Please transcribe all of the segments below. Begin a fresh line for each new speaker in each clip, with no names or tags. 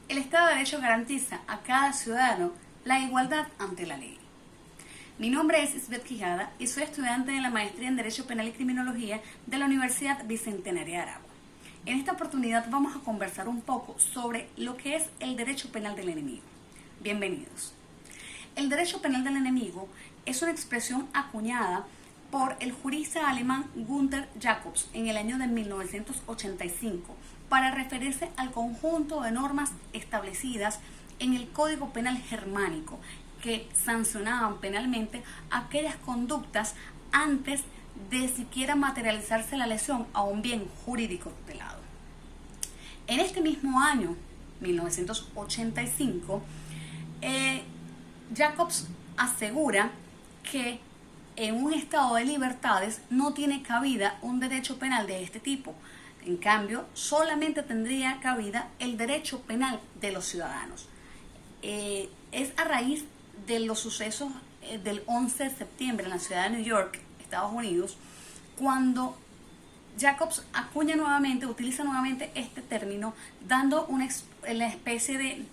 El Estado de Derecho garantiza a cada ciudadano la igualdad ante la ley. Mi nombre es Isbeth Quijada y soy estudiante de la Maestría en Derecho Penal y Criminología de la Universidad Bicentenaria de Aragua. En esta oportunidad vamos a conversar un poco sobre lo que es el derecho penal del enemigo. Bienvenidos. El derecho penal del enemigo es una expresión acuñada por el jurista alemán Günther Jacobs en el año de 1985 para referirse al conjunto de normas establecidas en el Código Penal germánico que sancionaban penalmente aquellas conductas antes de siquiera materializarse la lesión a un bien jurídico tutelado. En este mismo año, 1985, Jacobs asegura que en un estado de libertades no tiene cabida un derecho penal de este tipo. En cambio, solamente tendría cabida el derecho penal de los ciudadanos. Es a raíz de los sucesos del 11 de septiembre en la ciudad de New York, Estados Unidos, cuando Jacobs utiliza nuevamente este término, dando la especie de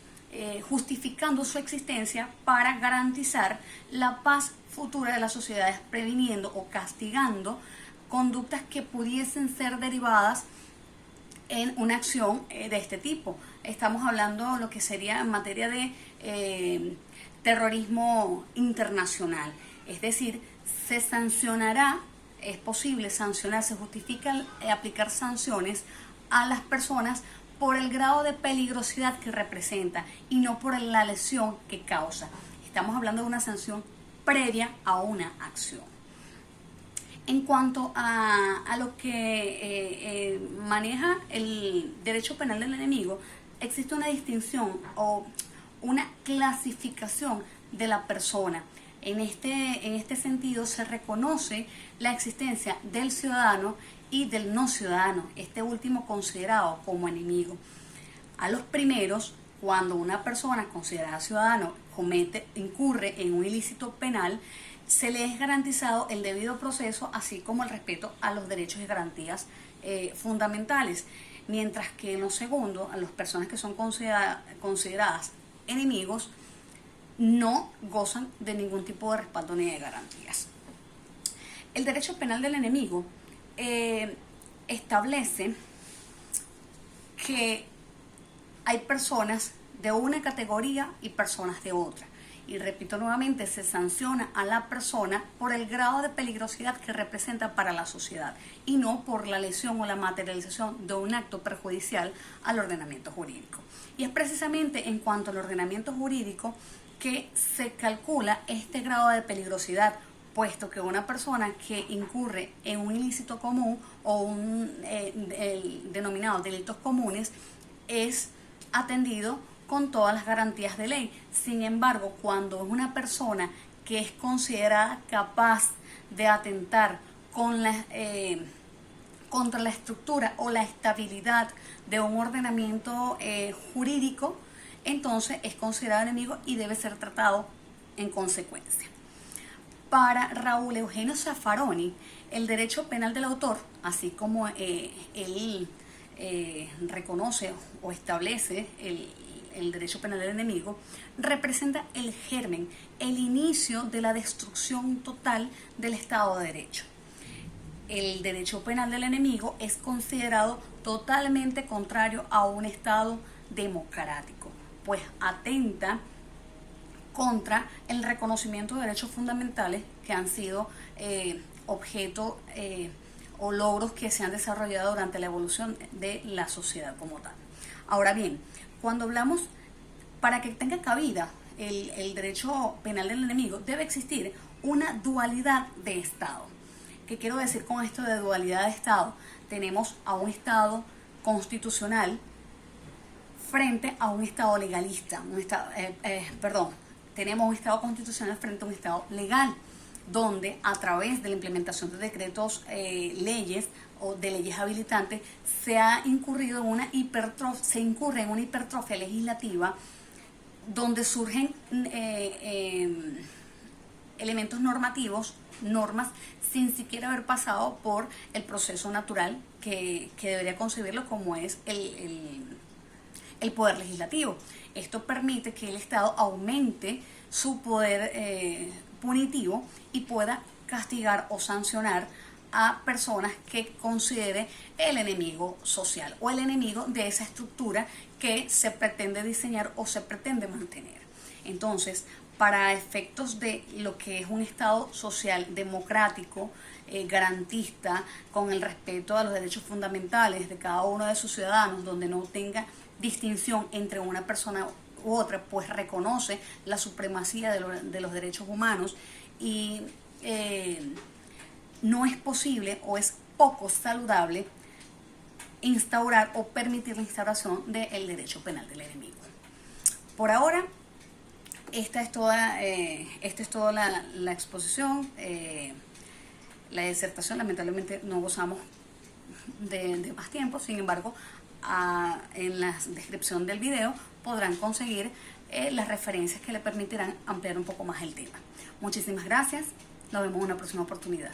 justificando su existencia para garantizar la paz futura de las sociedades, previniendo o castigando conductas que pudiesen ser derivadas en una acción de este tipo. Estamos hablando de lo que sería en materia de terrorismo internacional, es decir, se sancionará, es posible sancionar, se justifica aplicar sanciones a las personas por el grado de peligrosidad que representa y no por la lesión que causa. Estamos hablando de una sanción previa a una acción. En cuanto a lo que maneja el derecho penal del enemigo, existe una distinción o una clasificación de la persona. En este sentido se reconoce la existencia del ciudadano y del no ciudadano, este último considerado como enemigo. A los primeros, cuando una persona considerada ciudadano incurre en un ilícito penal, se le es garantizado el debido proceso, así como el respeto a los derechos y garantías fundamentales, mientras que en lo segundo, a las personas que son consideradas enemigos, no gozan de ningún tipo de respaldo ni de garantías. El derecho penal del enemigo establece que hay personas de una categoría y personas de otra. Y repito nuevamente, se sanciona a la persona por el grado de peligrosidad que representa para la sociedad y no por la lesión o la materialización de un acto perjudicial al ordenamiento jurídico. Y es precisamente en cuanto al ordenamiento jurídico que se calcula este grado de peligrosidad, puesto que una persona que incurre en un ilícito común o el denominado delitos comunes es atendido con todas las garantías de ley. Sin embargo, cuando es una persona que es considerada capaz de atentar contra la estructura o la estabilidad de un ordenamiento jurídico, entonces es considerado enemigo y debe ser tratado en consecuencia. Para Raúl Eugenio Zaffaroni, el derecho penal del autor, así como él reconoce o establece el derecho penal del enemigo, representa el germen, el inicio de la destrucción total del Estado de Derecho. El derecho penal del enemigo es considerado totalmente contrario a un Estado democrático, pues atenta contra el reconocimiento de derechos fundamentales que han sido objeto o logros que se han desarrollado durante la evolución de la sociedad como tal. Ahora bien, cuando hablamos, para que tenga cabida el derecho penal del enemigo, debe existir una dualidad de Estado. ¿Qué quiero decir con esto de dualidad de Estado? Tenemos a un Estado constitucional frente a un Estado legalista, tenemos un Estado constitucional frente a un Estado legal, donde a través de la implementación de decretos, leyes o de leyes habilitantes, se incurre en una hipertrofia legislativa, donde surgen elementos normativos, normas, sin siquiera haber pasado por el proceso natural que debería concebirlo, como es el el poder legislativo. Esto permite que el Estado aumente su poder punitivo y pueda castigar o sancionar a personas que considere el enemigo social o el enemigo de esa estructura que se pretende diseñar o se pretende mantener. Entonces, para efectos de lo que es un Estado social democrático, garantista, con el respeto a los derechos fundamentales de cada uno de sus ciudadanos, donde no tenga distinción entre una persona u otra, pues reconoce la supremacía de los derechos humanos y no es posible o es poco saludable instaurar o permitir la instauración del derecho penal del enemigo. Por ahora, esta es toda la exposición, la disertación. Lamentablemente no gozamos de más tiempo, sin embargo, en la descripción del video podrán conseguir las referencias que le permitirán ampliar un poco más el tema. Muchísimas gracias, nos vemos en una próxima oportunidad.